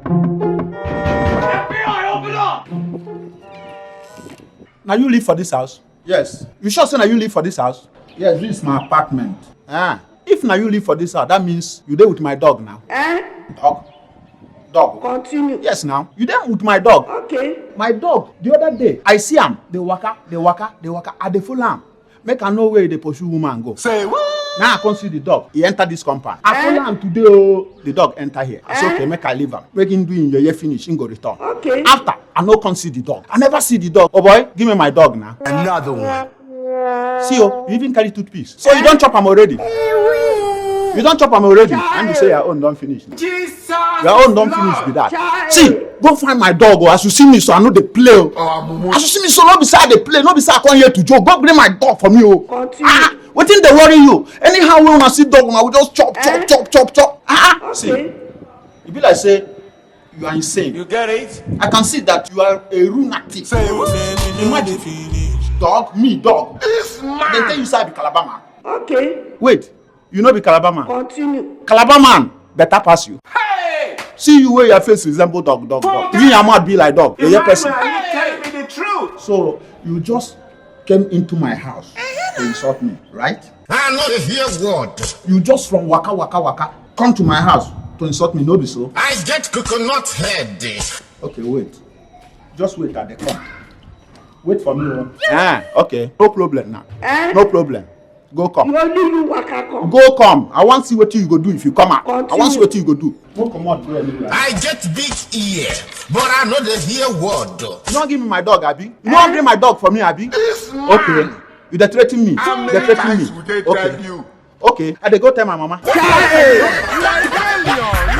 FBI, open up! Now you live for this house? Yes. You sure say now you live for this house? Yes, this is my apartment. Ah. If now you live for this house, that means you there with my dog now. Dog. Dog. Continue. Yes, now. You there with my dog. Okay. My dog, the other day, I see him. They waka. I dey follow am. Make I know where they pursue woman go. Say what? Now I come see the dog. He enter this compound. I follow him today. Oh, the dog enter here. I say, okay, make I leave him. Make him do in your year finish. He go return. Okay. After, I no come see the dog. I never see the dog. Oh boy, give me my dog now. Another one. See, oh, you even carry toothpiece. So you don't chop him already. You don't chop him already. And you say your own don't finish. Now. Jesus! Your own don't finish with that. See, go find my dog. Oh, as you see me, so I know they play. Oh. As you see me, so no be say I dey play. No be say I come here to joke. Go bring my dog for me. Oh. Continue. Wetin dey worry you? Anyhow we wanna see dog, we just chop. Okay. See, e be like say you are insane. You get it? I can see that you are a lunatic. Say what? Imagine dog, me dog. This man! They tell you say I be Calabar man. Okay. Wait, you know be Calabar man? Continue. Calabar man better pass you. Hey! See you where your face resemble dog. You your mouth be like dog. You person. Are you telling me the truth? So you just came into my house to insult me, right? I know the hear word. You just from waka come to my house to insult me, no be so? I get coconut head. Okay, wait. Just wait at the come. Wait for me. Okay. No problem now. No problem. Go come. You only you waka come. Go come. I want to see what you go do if you come out. Continue. I want to see what you go do. Go come out. Go anywhere. I get big ear, but I know the hear word. You don't give me my dog, Abby. You don't bring my dog for me, Abby. Okay. You dey threaten me. How You many dey threaten times me. would they tell you? Okay. I dey go tell my mama. Nigerian!